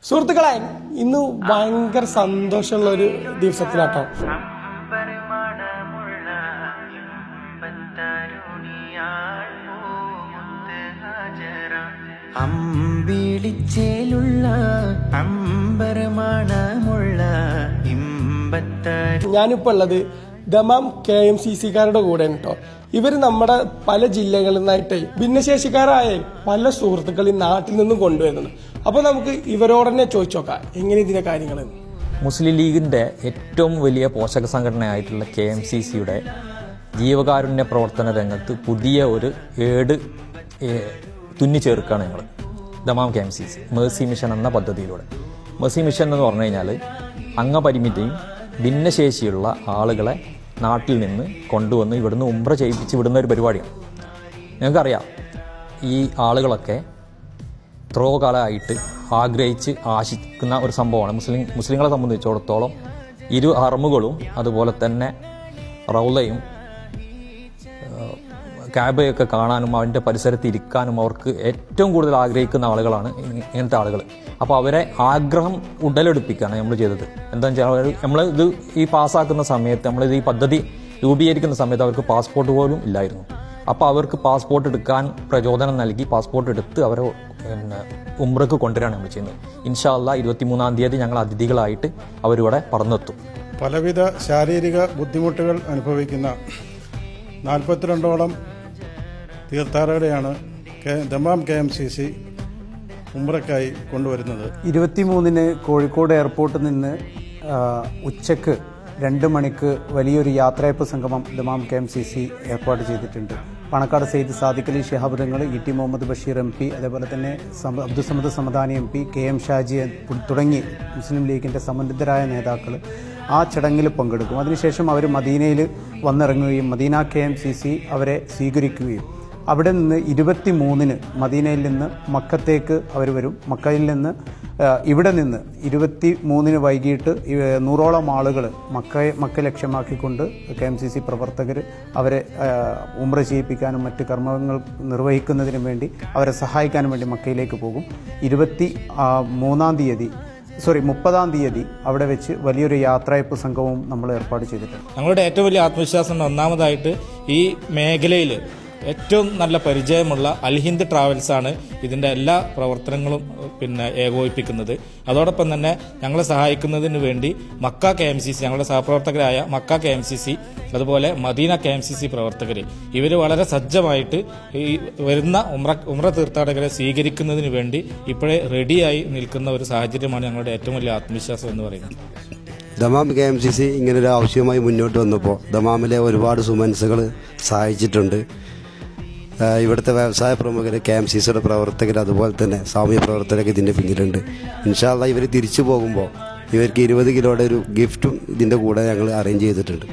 സുഹൃത്തുക്കളെ, ഇന്ന് ഭയങ്കര സന്തോഷമുള്ള ഒരു ദിവസത്തിലാട്ടോ. ഞാനിപ്പോ ഉള്ളത് ദമാം KMCC-കാരുടെ കൂടെയാണ് കേട്ടോ. ഇവര് നമ്മുടെ പല ജില്ലകളിൽ നിന്നായിട്ട് ഭിന്നശേഷിക്കാരായ പല സുഹൃത്തുക്കൾ ഈ നാട്ടിൽ നിന്നും കൊണ്ടുവരുന്നത്. അപ്പൊ നമുക്ക് ഇവരോട് തന്നെ ചോദിച്ചു നോക്കാം എങ്ങനെ ഇതിന്റെ കാര്യങ്ങൾ. മുസ്ലിം ലീഗിന്റെ ഏറ്റവും വലിയ പോഷക സംഘടനയായിട്ടുള്ള KMCC-യുടെ ജീവകാരുണ്യ പ്രവർത്തന രംഗത്ത് പുതിയ ഒരു ഏട് തുന്നിച്ചേർക്കുകയാണ് ഞങ്ങൾ. ദമാം KMCC മേഴ്സി മിഷൻ എന്ന പദ്ധതിയിലൂടെ. മേഴ്സി മിഷൻ എന്ന് പറഞ്ഞു കഴിഞ്ഞാൽ അംഗപരിമിതിയും ഭിന്നശേഷിയുള്ള ആളുകളെ നാട്ടിൽ നിന്ന് കൊണ്ടുവന്ന് ഇവിടുന്ന് ഉംറ ചെയ്യിപ്പിച്ച് വിടുന്ന ഒരു പരിപാടിയാണ്. ഞങ്ങൾക്കറിയാം, ഈ ആളുകളൊക്കെ എത്രയോ കാലമായിട്ട് ആഗ്രഹിച്ച് ആശിക്കുന്ന ഒരു സംഭവമാണ്. മുസ്ലിങ്ങളെ സംബന്ധിച്ചിടത്തോളം ഇരു ഹറമുകളും അതുപോലെ തന്നെ റൗലയും കാബയൊക്കെ കാണാനും അതിൻ്റെ പരിസരത്ത് ഇരിക്കാനും അവർക്ക് ഏറ്റവും കൂടുതൽ ആഗ്രഹിക്കുന്ന ആളുകളാണ് ഇങ്ങനത്തെ ആളുകൾ. അപ്പോൾ അവരെ ആഗ്രഹം ഉടലെടുപ്പിക്കുകയാണ് നമ്മൾ ചെയ്തത്. എന്താണെന്ന് വെച്ചാൽ നമ്മളിത് ഈ പാസ്സാക്കുന്ന സമയത്ത്, നമ്മളിത് ഈ പദ്ധതി രൂപീകരിക്കുന്ന സമയത്ത് അവർക്ക് പാസ്പോർട്ട് പോലും ഇല്ലായിരുന്നു. അപ്പോൾ അവർക്ക് പാസ്പോർട്ട് എടുക്കാൻ പ്രചോദനം നൽകി പാസ്പോർട്ട് എടുത്ത് അവരെ ഉംറക്ക് കൊണ്ടുവരികയാണ് നമ്മൾ ചെയ്യുന്നത്. ഇൻഷാ അല്ലാഹ് 23-ാം തീയതി ഞങ്ങൾ അതിഥികളായിട്ട് അവരിവിടെ പറന്നെത്തും. പലവിധ ശാരീരിക ബുദ്ധിമുട്ടുകൾ അനുഭവിക്കുന്ന 42ഓളം തീർത്ഥാടകരെയാണ് ദമാം KMCC ഉംറയ്ക്കായി കൊണ്ടുവരുന്നത്. 23-ന് കോഴിക്കോട് എയർപോർട്ടിൽ നിന്ന് ഉച്ചക്ക് 2 മണിക്ക് വലിയൊരു യാത്രയപ്പ് സംഗമം ദമാം KMCC ഏർപ്പാട് ചെയ്തിട്ടുണ്ട്. പണക്കാട് സെയ്ദ് സാദിഖ് അലി ശിഹാബ് തങ്ങൾ, ET മുഹമ്മദ് ബഷീർ MP, അതേപോലെ തന്നെ അബ്ദുസമദ് സമദാനി MP, KM ഷാജി തുടങ്ങി മുസ്ലിം ലീഗിൻ്റെ സമ്മതിതരായ നേതാക്കൾ ആ ചടങ്ങിൽ പങ്കെടുക്കും. അതിനുശേഷം അവർ മദീനയിൽ വന്നിറങ്ങുകയും മദീന KMCC അവരെ സ്വീകരിക്കുകയും അവിടെ നിന്ന് 23-ന് മദീനയിൽ നിന്ന് മക്കത്തേക്ക് അവർ വരും. മക്കയിൽ നിന്ന് ഇവിടെ നിന്ന് 23-ന് വൈകിട്ട് 100ഓളം ആളുകൾ മക്ക ലക്ഷ്യമാക്കിക്കൊണ്ട് KMCC പ്രവർത്തകർ അവരെ ഉംറ ചെയ്യിപ്പിക്കാനും മറ്റ് കർമ്മങ്ങൾ നിർവഹിക്കുന്നതിനും വേണ്ടി അവരെ സഹായിക്കാനും വേണ്ടി മക്കയിലേക്ക് പോകും. 30-ാം തീയതി അവിടെ വെച്ച് വലിയൊരു യാത്രയപ്പ് സംഘവും നമ്മൾ ഏർപ്പാട് ചെയ്തിട്ടുണ്ട്. ഞങ്ങളുടെ ഏറ്റവും വലിയ ആത്മവിശ്വാസം ഒന്നാമതായിട്ട് ഈ മേഖലയിൽ ഏറ്റവും നല്ല പരിചയമുള്ള അൽഹിന്ദ് ട്രാവൽസാണ് ഇതിൻ്റെ എല്ലാ പ്രവർത്തനങ്ങളും ഏകോപിപ്പിക്കുന്നത്. അതോടൊപ്പം തന്നെ ഞങ്ങളെ സഹായിക്കുന്നതിന് വേണ്ടി മക്ക KMCC, ഞങ്ങളുടെ സഹപ്രവർത്തകരായ മക്ക KMCC, അതുപോലെ മദീന KMCC പ്രവർത്തകർ, ഇവർ വളരെ സജ്ജമായിട്ട് ഈ വരുന്ന ഉംറ തീർത്ഥാടകരെ സ്വീകരിക്കുന്നതിന് വേണ്ടി ഇപ്പോഴേ റെഡിയായി നിൽക്കുന്ന ഒരു സാഹചര്യമാണ് ഞങ്ങളുടെ ഏറ്റവും വലിയ ആത്മവിശ്വാസം എന്ന് പറയുന്നത്. ദമാം KMCC ഇങ്ങനൊരു ആവശ്യമായി മുന്നോട്ട് വന്നപ്പോൾ ദമാമിലെ ഒരുപാട് സുമനസ്സുകൾ സഹായിച്ചിട്ടുണ്ട്. ഇവിടുത്തെ വ്യവസായ പ്രമുഖർ, KMCCയുടെ പ്രവർത്തകർ, അതുപോലെ തന്നെ സാമൂഹ്യ പ്രവർത്തകരൊക്കെ ഇതിൻ്റെ പിന്നിലുണ്ട്. ഇൻഷാ അല്ലാഹ് ഇവർ തിരിച്ചു പോകുമ്പോൾ ഇവർക്ക് 20 കിലോയുടെ ഒരു ഗിഫ്റ്റും ഇതിൻ്റെ കൂടെ ഞങ്ങൾ അറേഞ്ച് ചെയ്തിട്ടുണ്ട്.